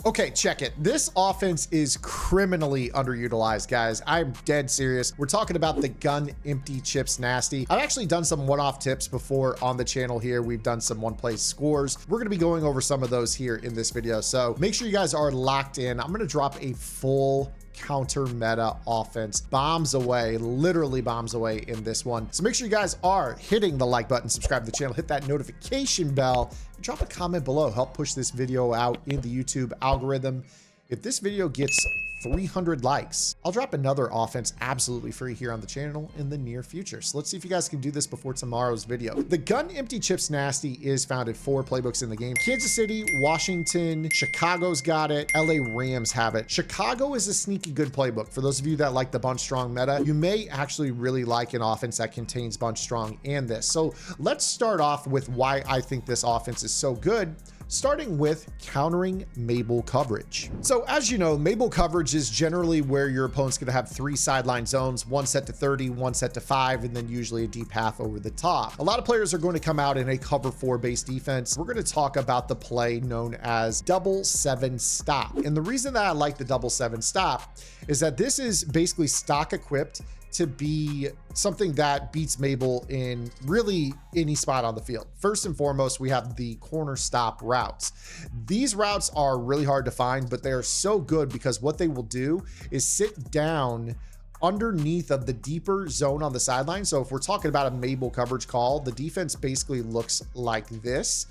Okay, check it. This offense is criminally underutilized, guys. I'm dead serious. We're talking about the gun empty chips nasty. I've actually done some one-off tips before on the channel here. We've done some one-play scores. We're going to be going over some of those here in this video. So make sure you guys are locked in. I'm going to drop a full counter meta offense, bombs away, literally bombs away in this one. So make sure you guys are hitting the like button, subscribe to the channel, hit that notification bell, and drop a comment below. Help push this video out in the YouTube algorithm. If this video gets 300 likes, I'll drop another offense absolutely free here on the channel in the near future. So let's see if you guys can do this before tomorrow's video. The gun empty chips nasty is found in 4 playbooks in the game. Kansas City, Washington, Chicago's got it, LA Rams have it. Chicago is a sneaky good playbook. For those of you that like the bunch strong meta, you may actually really like an offense that contains bunch strong and this. So let's start off with why I think this offense is so good, starting with countering mabel coverage. So as you know, mabel coverage is generally where your opponent's gonna have 3 sideline zones, one set to 30, one set to 5, and then usually a deep half over the top. A lot of players are going to come out in a cover 4 based defense. We're gonna talk about the play known as double 7 stop. And the reason that I like the double 7 stop is that this is basically stock equipped to be something that beats mabel in really any spot on the field. First and foremost, we have the corner stop routes. These routes are really hard to find, but they are so good because what they will do is sit down underneath of the deeper zone on the sideline. So if we're talking about a mabel coverage call, the defense basically looks like this.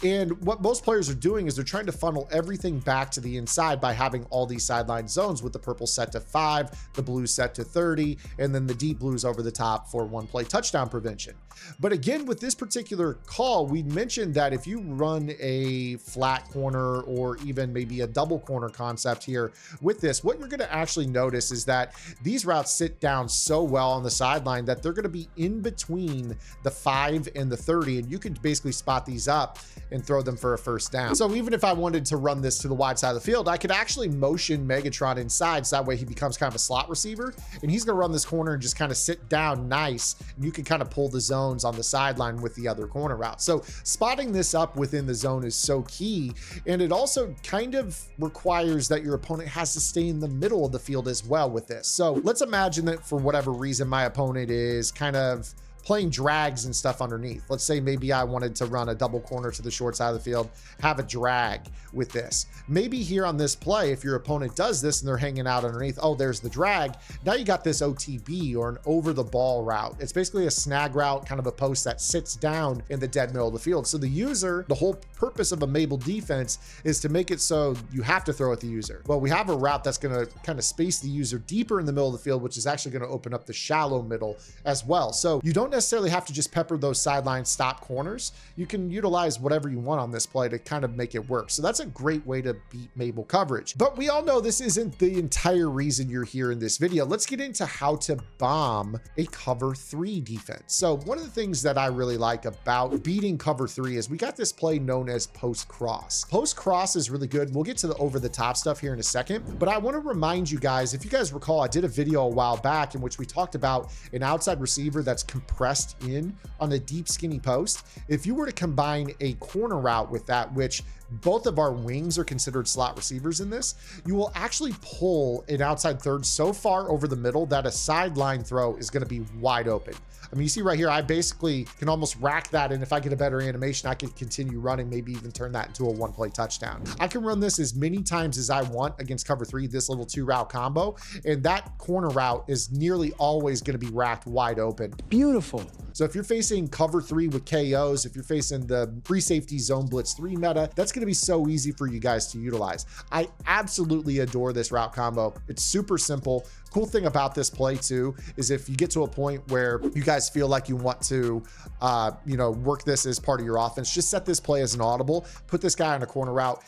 And what most players are doing is they're trying to funnel everything back to the inside by having all these sideline zones with the purple set to 5, the blue set to 30, and then the deep blues over the top for one play touchdown prevention. But again, with this particular call, we mentioned that if you run a flat corner or even maybe a double corner concept here with this, what you're going to actually notice is that these routes sit down so well on the sideline that they're going to be in between the 5 and the 30, and you could basically spot these up and throw them for a first down. So even if I wanted to run this to the wide side of the field, I could actually motion Megatron inside, so that way he becomes kind of a slot receiver, and he's going to run this corner and just kind of sit down nice, and you can kind of pull the zones on the sideline with the other corner route. So spotting this up within the zone is so key, and it also kind of requires that your opponent has to stay in the middle of the field as well with this. So let's imagine that for whatever reason my opponent is kind of playing drags and stuff underneath. Let's say maybe I wanted to run a double corner to the short side of the field, have a drag with this. Maybe here on this play, if your opponent does this and they're hanging out underneath, oh, there's the drag. Now you got this OTB, or an over the ball route. It's basically a snag route, kind of a post that sits down in the dead middle of the field. So the user, the whole purpose of a mabel defense is to make it so you have to throw at the user. Well, we have a route that's going to kind of space the user deeper in the middle of the field, which is actually going to open up the shallow middle as well. So you don't necessarily have to just pepper those sideline stop corners. You can utilize whatever you want on this play to kind of make it work. So that's a great way to beat mabel coverage. But we all know this isn't the entire reason you're here in this video. Let's get into how to bomb a cover 3 defense. So one of the things that I really like about beating cover 3 is we got this play known as post cross. Post cross is really good. We'll get to the over the top stuff here in a second, but I want to remind you guys, if you guys recall, I did a video a while back in which we talked about an outside receiver that's compressed in on a deep skinny post. If you were to combine a corner route with that, which both of our wings are considered slot receivers in this, you will actually pull an outside third so far over the middle that a sideline throw is going to be wide open. I mean, you see right here, I basically can almost rack that, and if I get a better animation, I can continue running, maybe even turn that into a one-play touchdown. I can run this as many times as I want against cover 3, this little 2-route combo, and that corner route is nearly always going to be racked wide open. Beautiful. So if you're facing cover 3 with KOs, if you're facing the free safety zone blitz 3 meta, that's going to be so easy for you guys to utilize. I absolutely adore this route combo. It's super simple. Cool thing about this play too is if you get to a point where you guys feel like you want to work this as part of your offense, just set this play as an audible, put this guy on a corner route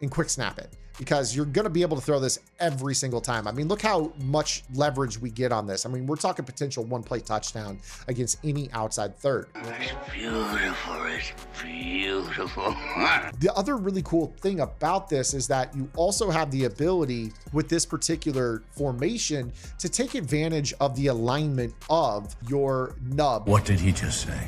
and quick snap it, because you're going to be able to throw this every single time. I mean, look how much leverage we get on this. I mean, we're talking potential one-play touchdown against any outside third. It's beautiful. It's beautiful. The other really cool thing about this is that you also have the ability with this particular formation to take advantage of the alignment of your nub. What did he just say?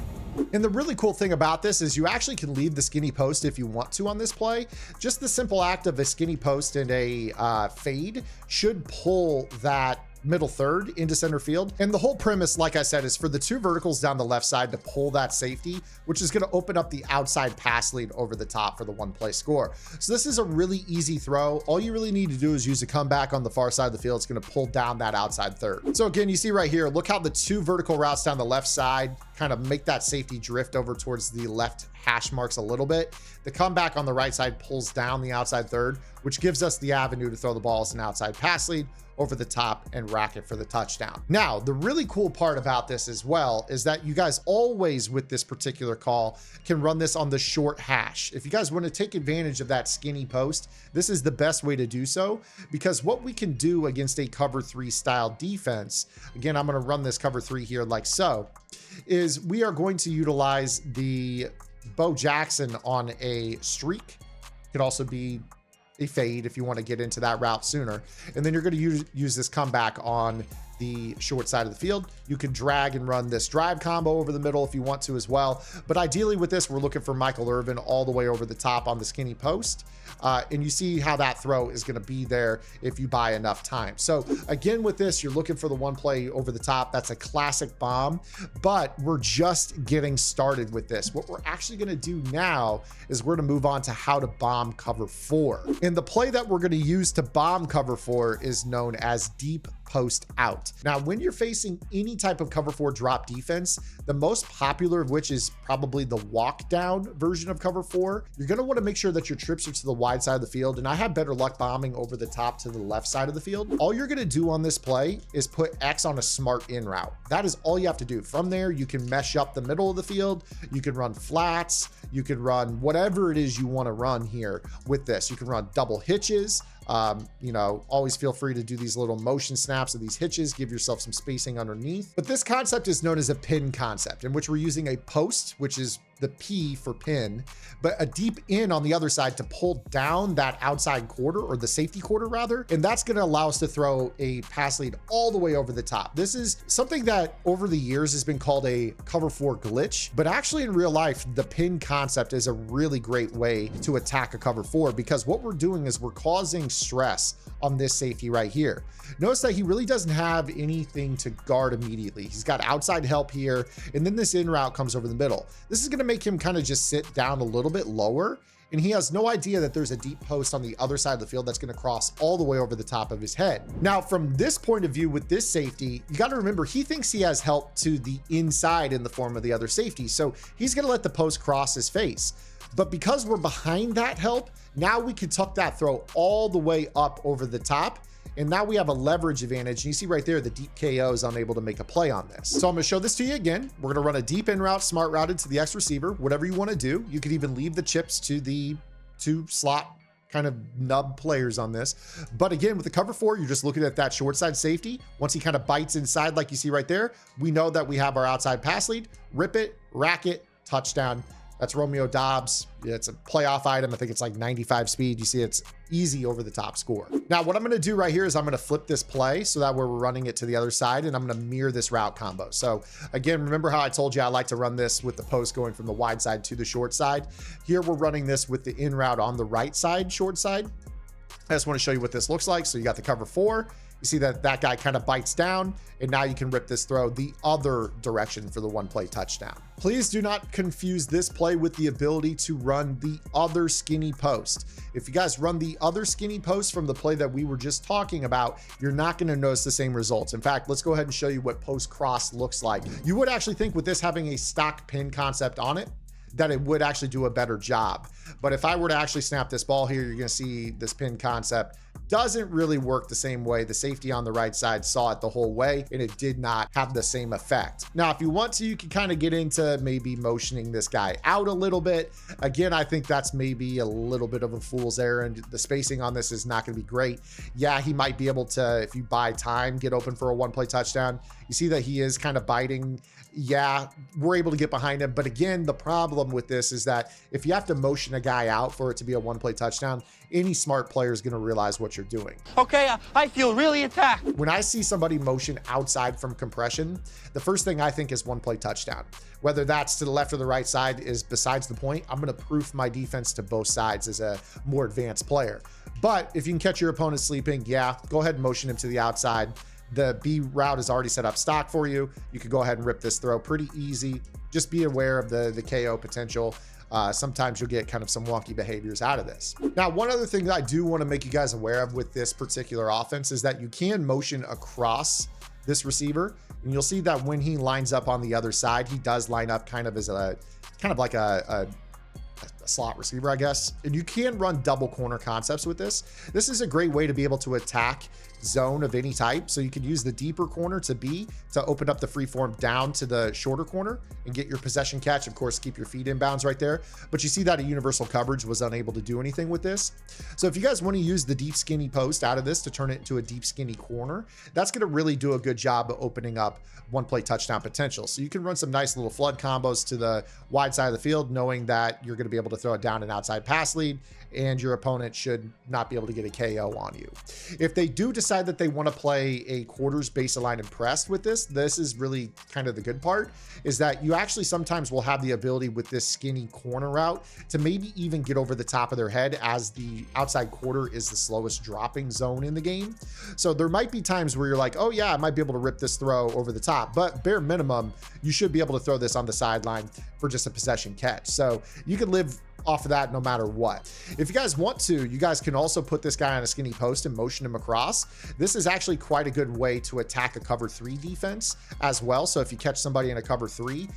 And the really cool thing about this is you actually can leave the skinny post if you want to on this play. Just the simple act of a skinny post and a fade should pull that middle third into center field. And the whole premise, like I said, is for the two verticals down the left side to pull that safety, which is going to open up the outside pass lead over the top for the one play score. So this is a really easy throw. All you really need to do is use a comeback on the far side of the field. It's going to pull down that outside third. So again, you see right here, look how the two vertical routes down the left side kind of make that safety drift over towards the left hash marks a little bit. The comeback on the right side pulls down the outside third, which gives us the avenue to throw the ball as an outside pass lead over the top and rack it for the touchdown. Now, the really cool part about this as well is that you guys always, with this particular call, can run this on the short hash. If you guys want to take advantage of that skinny post, this is the best way to do so, because what we can do against a cover 3 style defense, again, I'm going to run this cover 3 here like so, is we are going to utilize the Bo Jackson on a streak. It could also be a fade if you want to get into that route sooner. And then you're going to use this comeback on the short side of the field. You can drag and run this drive combo over the middle if you want to as well. But ideally with this, we're looking for Michael Irvin all the way over the top on the skinny post. And you see how that throw is going to be there if you buy enough time. So again, with this, you're looking for the one play over the top. That's a classic bomb, but we're just getting started with this. What we're actually going to do now is we're going to move on to how to bomb cover 4. And the play that we're going to use to bomb cover 4 is known as deep post out. Now, when you're facing any type of cover 4 drop defense, the most popular of which is probably the walk down version of cover 4, you're going to want to make sure that your trips are to the wide side of the field. And I have better luck bombing over the top to the left side of the field. All you're going to do on this play is put X on a smart in route. That is all you have to do. From there, you can mesh up the middle of the field. You can run flats. You can run whatever it is you want to run here with this. You can run double hitches. You know, always feel free to do these little motion snaps of these hitches, give yourself some spacing underneath. But this concept is known as a pin concept, in which we're using a post, which is the P for pin, but a deep in on the other side to pull down that outside quarter, or the safety quarter rather. And that's going to allow us to throw a pass lead all the way over the top. This is something that over the years has been called a cover 4 glitch, but actually in real life, the pin concept is a really great way to attack a cover 4, because what we're doing is we're causing stress on this safety right here. Notice that he really doesn't have anything to guard immediately. He's got outside help here, and then this in route comes over the middle. This is going to make him kind of just sit down a little bit lower, and he has no idea that there's a deep post on the other side of the field that's going to cross all the way over the top of his head. Now, from this point of view with this safety, you got to remember he thinks he has help to the inside in the form of the other safety, so he's going to let the post cross his face. But because we're behind that help, now we can tuck that throw all the way up over the top. And now we have a leverage advantage. And you see right there, the deep KO is unable to make a play on this. So I'm going to show this to you again. We're going to run a deep in route, smart routed to the X receiver, whatever you want to do. You could even leave the chips to the 2 slot kind of nub players on this. But again, with the cover 4, you're just looking at that short side safety. Once he kind of bites inside, like you see right there, we know that we have our outside pass lead. Rip it, rack it, touchdown. That's Romeo Dobbs. It's a playoff item. I think it's like 95 speed. You see it's easy over the top score. Now, what I'm going to do right here is I'm going to flip this play so that we're running it to the other side, and I'm going to mirror this route combo. So again, remember how I told you I like to run this with the post going from the wide side to the short side. Here we're running this with the in route on the right side, short side. I just want to show you what this looks like. So you got the cover 4. You see that that guy kind of bites down, and now you can rip this throw the other direction for the one play touchdown. Please do not confuse this play with the ability to run the other skinny post. If you guys run the other skinny post from the play that we were just talking about, you're not going to notice the same results. In fact, let's go ahead and show you what post cross looks like. You would actually think with this having a stock pin concept on it, that it would actually do a better job. But if I were to actually snap this ball here, you're going to see this pin concept doesn't really work the same way. The safety on the right side saw it the whole way, and it did not have the same effect. Now, if you want to, you can kind of get into maybe motioning this guy out a little bit. Again, I think that's maybe a little bit of a fool's errand. The spacing on this is not going to be great. Yeah, he might be able to, if you buy time, get open for a one play touchdown. You see that he is kind of biting. Yeah, we're able to get behind him. But again, the problem problem with this is that if you have to motion a guy out for it to be a one-play touchdown, any smart player is going to realize what you're doing. Okay, I feel really attacked. When I see somebody motion outside from compression, the first thing I think is one-play touchdown. Whether that's to the left or the right side is besides the point. I'm going to proof my defense to both sides as a more advanced player. But if you can catch your opponent sleeping, yeah, go ahead and motion him to the outside. The B route is already set up stock for you. You could go ahead and rip this throw pretty easy. Just be aware of the KO potential. Sometimes you'll get kind of some wonky behaviors out of this. Now, one other thing that I do want to make you guys aware of with this particular offense is that you can motion across this receiver, and you'll see that when he lines up on the other side, he does line up kind of as like a slot receiver, I guess. And you can run double corner concepts with this. This is a great way to be able to attack zone of any type. So you can use the deeper corner to B to open up the free form down to the shorter corner and get your possession catch. Of course, keep your feet in bounds right there. But you see that a universal coverage was unable to do anything with this. So if you guys want to use the deep skinny post out of this to turn it into a deep skinny corner, that's going to really do a good job of opening up one-play touchdown potential. So you can run some nice little flood combos to the wide side of the field, knowing that you're going to be able to throw it down an outside pass lead and your opponent should not be able to get a KO on you. If they do decide that they want to play a quarters base align and pressed with this is really kind of the good part, is that you actually sometimes will have the ability with this skinny corner route to maybe even get over the top of their head, as the outside quarter is the slowest dropping zone in the game. So there might be times where you're like, oh yeah, I might be able to rip this throw over the top, but bare minimum, you should be able to throw this on the sideline for just a possession catch. So you can live off of that no matter what. If you guys want to, you guys can also put this guy on a skinny post and motion him across. This is actually quite a good way to attack a cover 3 defense as well. So if you catch somebody in a cover 3,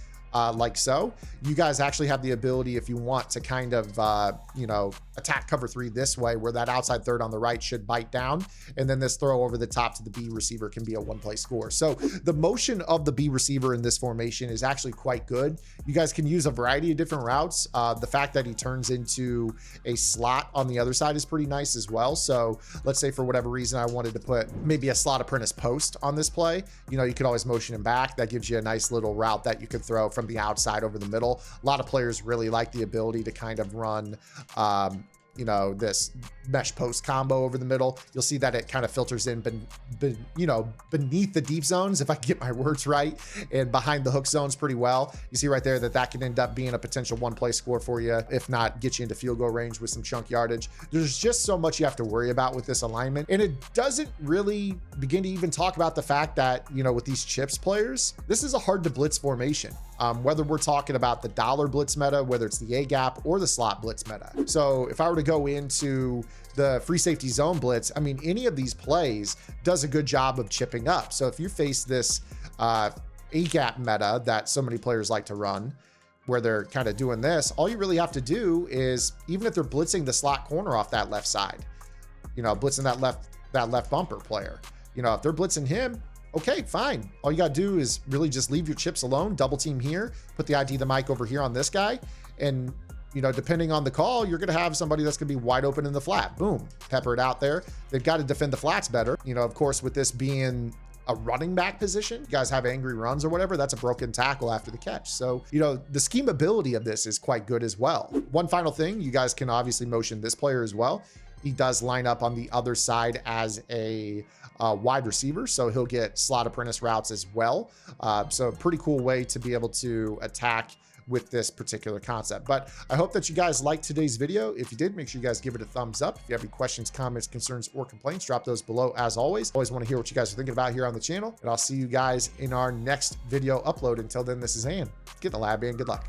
like so, you guys actually have the ability, if you want, to kind of, attack cover 3 this way, where that outside third on the right should bite down. And then this throw over the top to the B receiver can be a one-play score. So the motion of the B receiver in this formation is actually quite good. You guys can use a variety of different routes. The fact that he turns into a slot on the other side is pretty nice as well. So let's say for whatever reason, I wanted to put maybe a slot apprentice post on this play. You could always motion him back. That gives you a nice little route that you could throw from the outside over the middle. A lot of players really like the ability to kind of run this mesh post combo over the middle. You'll see that it kind of filters in beneath the deep zones, if I can get my words right, and behind the hook zones pretty well. You see right there that can end up being a potential one-play score for you, if not get you into field goal range with some chunk yardage. There's just so much you have to worry about with this alignment, and it doesn't really begin to even talk about the fact that, with these chips players, this is a hard to blitz formation. Whether we're talking about the dollar blitz meta, whether it's the A gap or the slot blitz meta. So if I were to go into the free safety zone blitz, I mean, any of these plays does a good job of chipping up. So if you face this A gap meta that so many players like to run, where they're kind of doing this, all you really have to do is, even if they're blitzing the slot corner off that left side, blitzing that left bumper player, if they're blitzing him, okay, fine. All you got to do is really just leave your chips alone, double team here, put the ID the mic over here on this guy. And, depending on the call, you're going to have somebody that's going to be wide open in the flat. Boom, pepper it out there. They've got to defend the flats better. Of course, with this being a running back position, you guys have angry runs or whatever, that's a broken tackle after the catch. So, the schemability of this is quite good as well. One final thing, you guys can obviously motion this player as well. He does line up on the other side as a wide receiver, so he'll get slot apprentice routes as well. So pretty cool way to be able to attack with this particular concept. But I hope that you guys liked today's video. If you did, make sure you guys give it a thumbs up. If you have any questions, comments, concerns, or complaints, drop those below as always. Always want to hear what you guys are thinking about here on the channel, and I'll see you guys in our next video upload. Until then, this is Ann. Get in the lab, and good luck.